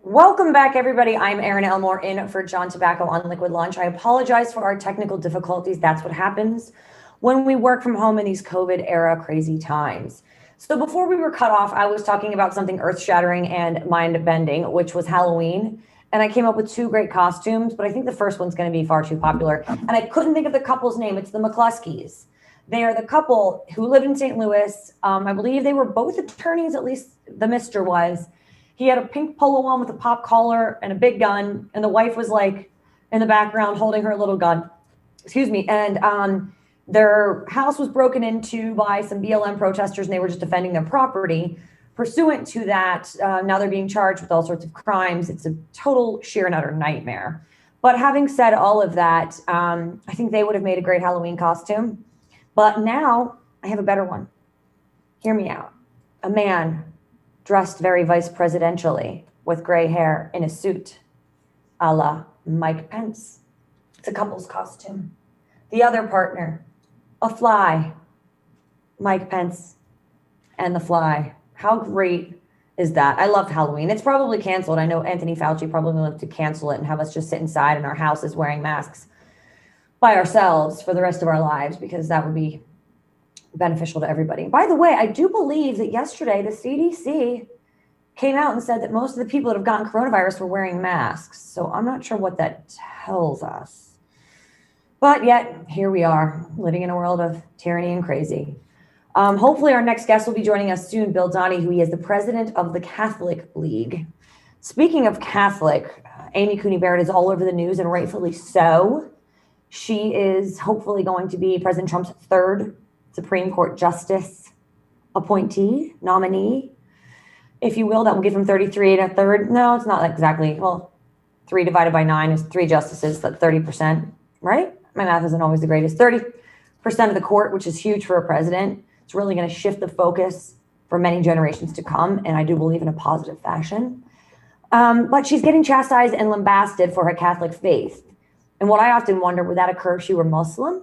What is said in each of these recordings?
Welcome back, everybody. I'm Erin Elmore in for John Tobacco on Liquid Lunch. I apologize for our technical difficulties. That's what happens when we work from home in these COVID era crazy times. So before we were cut off, I was talking about something earth-shattering and mind-bending, which was Halloween. And I came up with two great costumes, but I think the first one's going to be far too popular. And I couldn't think of the couple's name. It's the McCluskeys. They are the couple who lived in St. Louis. I believe they were both attorneys, at least the Mr. was. He had a pink polo on with a pop collar and a big gun, and the wife was like in the background holding her little gun. Excuse me. And their house was broken into by some BLM protesters, and they were just defending their property. Pursuant to that, now they're being charged with all sorts of crimes. It's a total sheer and utter nightmare. But having said all of that, I think they would have made a great Halloween costume. But now I have a better one. Hear me out. A man dressed very vice presidentially with gray hair in a suit, a la Mike Pence. It's a couple's costume. The other partner, a fly, Mike Pence and the fly. How great is that? I love Halloween. It's probably canceled. I know Anthony Fauci probably will have to cancel it and have us just sit inside in our houses wearing masks by ourselves for the rest of our lives, because that would be beneficial to everybody. By the way, I do believe that yesterday the CDC came out and said that most of the people that have gotten coronavirus were wearing masks. So I'm not sure what that tells us. But yet, here we are, living in a world of tyranny and crazy. Hopefully our next guest will be joining us soon, Bill Donnie, who is the president of the Catholic League. Speaking of Catholic, Amy Coney Barrett is all over the news, and rightfully so. She is hopefully going to be President Trump's third Supreme Court justice appointee, nominee, if you will. That will give him 33 and a third. No, it's not exactly. Well, 3 divided by 9 is 3 justices. That's 30%, right? My math isn't always the greatest. 30% of the court, which is huge for a president. It's really going to shift the focus for many generations to come, and I do believe in a positive fashion. But she's getting chastised and lambasted for her Catholic faith. And what I often wonder, would that occur if she were Muslim?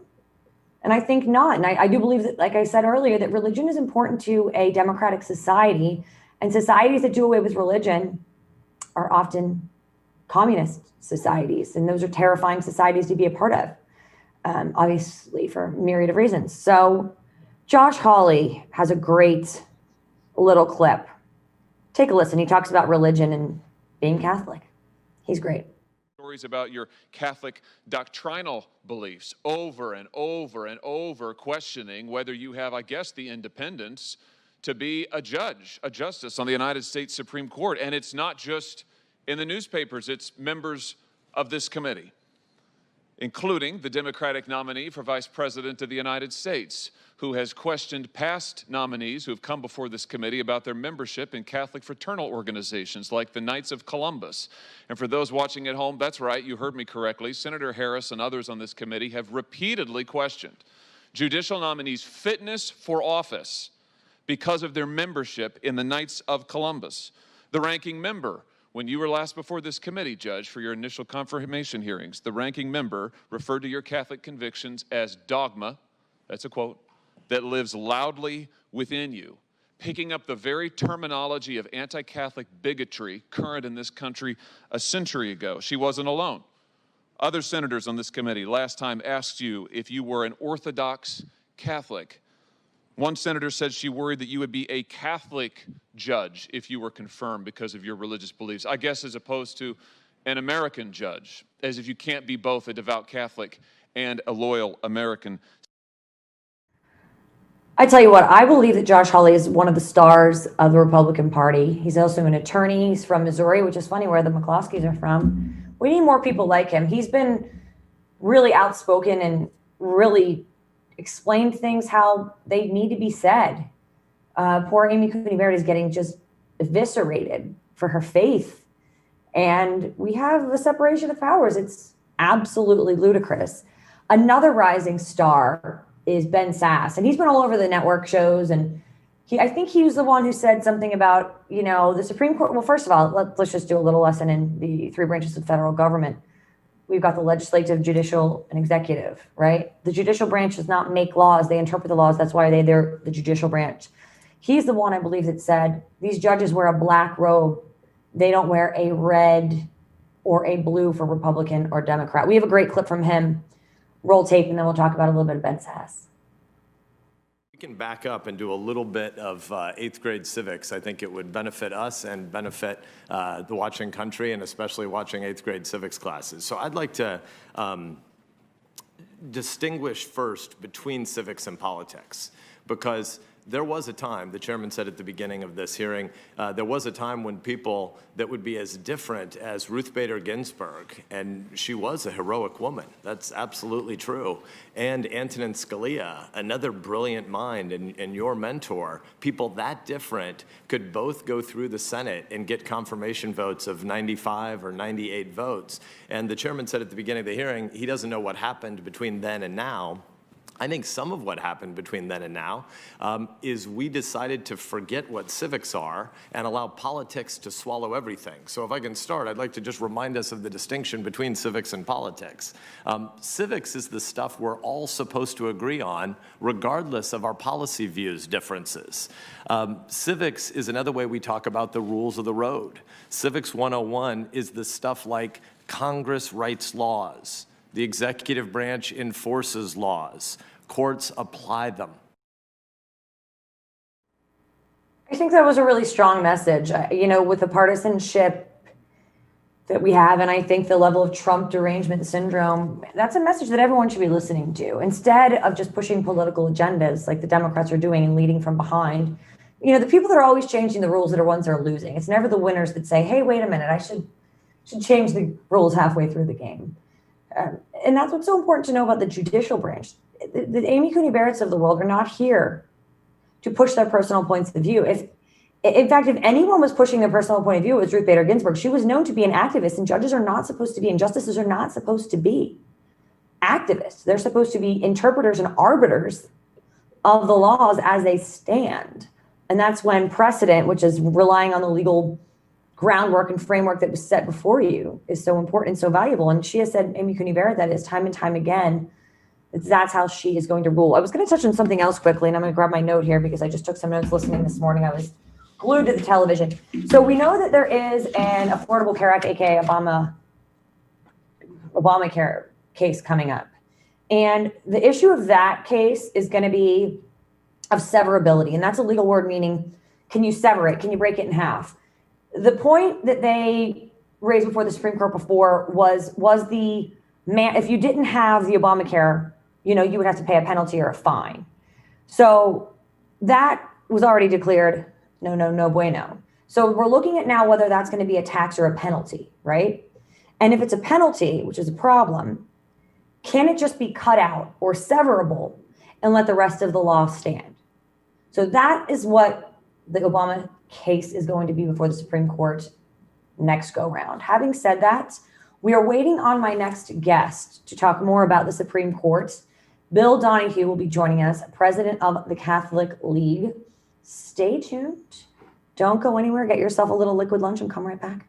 And I think not. And I do believe that, like I said earlier, that religion is important to a democratic society. And societies that do away with religion are often communist societies. And those are terrifying societies to be a part of, obviously, for a myriad of reasons. So Josh Hawley has a great little clip. Take a listen. He talks about religion and being Catholic. He's great. Stories about your Catholic doctrinal beliefs over and over and over, questioning whether you have, I guess, the independence to be a judge, a justice on the United States Supreme Court. And it's not just in the newspapers, it's members of this committee, including the Democratic nominee for Vice President of the United States, who has questioned past nominees who have come before this committee about their membership in Catholic fraternal organizations like the Knights of Columbus. And for those watching at home, that's right, you heard me correctly. Senator Harris and others on this committee have repeatedly questioned judicial nominees' fitness for office because of their membership in the Knights of Columbus. The ranking member, when you were last before this committee, Judge, for your initial confirmation hearings, the ranking member referred to your Catholic convictions as dogma, that's a quote, that lives loudly within you, picking up the very terminology of anti-Catholic bigotry current in this country a century ago. She wasn't alone. Other senators on this committee last time asked you if you were an Orthodox Catholic. One senator said she worried that you would be a Catholic judge if you were confirmed because of your religious beliefs, I guess, as opposed to an American judge, as if you can't be both a devout Catholic and a loyal American. I tell you what, I believe that Josh Hawley is one of the stars of the Republican Party. He's also an attorney. He's from Missouri, which is funny, where the McCluskeys are from. We need more people like him. He's been really outspoken and really explained things how they need to be said. Poor Amy Coney Barrett is getting just eviscerated for her faith. And we have a separation of powers. It's absolutely ludicrous. Another rising star is Ben Sass, and he's been all over the network shows, and I think he was the one who said something about, the Supreme Court. Well, first of all, let's just do a little lesson in the 3 branches of federal government. We've got the legislative, judicial, and executive, right? The judicial branch does not make laws. They interpret the laws. That's why they're the judicial branch. He's the one, I believe, that said these judges wear a black robe they don't wear a red or a blue for Republican or Democrat. We have a great clip from him. Roll tape, and then we'll talk about a little bit of Ben Sass. We can back up and do a little bit of 8th grade civics. I think it would benefit us and benefit the watching country, and especially watching 8th grade civics classes. So I'd like to distinguish first between civics and politics, because there was a time, the chairman said at the beginning of this hearing, there was a time when people that would be as different as Ruth Bader Ginsburg, and she was a heroic woman, that's absolutely true, and Antonin Scalia, another brilliant mind and your mentor, people that different could both go through the Senate and get confirmation votes of 95 or 98 votes. And the chairman said at the beginning of the hearing, he doesn't know what happened between then and now. I think some of what happened between then and now is we decided to forget what civics are and allow politics to swallow everything. So if I can start, I'd like to just remind us of the distinction between civics and politics. Civics is the stuff we're all supposed to agree on, regardless of our policy views differences. Civics is another way we talk about the rules of the road. Civics 101 is the stuff like Congress writes laws, the executive branch enforces laws, courts apply them. I think that was a really strong message, you know, with the partisanship that we have, and I think the level of Trump derangement syndrome, that's a message that everyone should be listening to, instead of just pushing political agendas like the Democrats are doing and leading from behind. You know, the people that are always changing the rules are the ones that are losing. It's never the winners that say, hey, wait a minute, I should change the rules halfway through the game. And that's what's so important to know about the judicial branch. The Amy Coney Barretts of the world are not here to push their personal points of view. In fact, if anyone was pushing their personal point of view, it was Ruth Bader Ginsburg. She was known to be an activist, and judges are not supposed to be, and justices are not supposed to be activists. They're supposed to be interpreters and arbiters of the laws as they stand. And that's when precedent, which is relying on the legal groundwork and framework that was set before you, is so important and so valuable. And she has said, Amy Coney Barrett, that is time and time again, that's how she is going to rule. I was going to touch on something else quickly, and I'm going to grab my note here because I just took some notes listening this morning. I was glued to the television. So we know that there is an Affordable Care Act, aka Obamacare case coming up. And the issue of that case is going to be of severability. And that's a legal word meaning, can you sever it? Can you break it in half? The point that they raised before the Supreme Court before was if you didn't have the Obamacare, you know, you would have to pay a penalty or a fine. So that was already declared no bueno. So we're looking at now whether that's going to be a tax or a penalty, right? And if it's a penalty, which is a problem, can it just be cut out or severable and let the rest of the law stand? So that is what the Obama case is going to be before the Supreme Court next go round. Having said that, we are waiting on my next guest to talk more about the Supreme Court. Bill Donahue will be joining us, president of the Catholic League. Stay tuned. Don't go anywhere. Get yourself a little liquid lunch and come right back.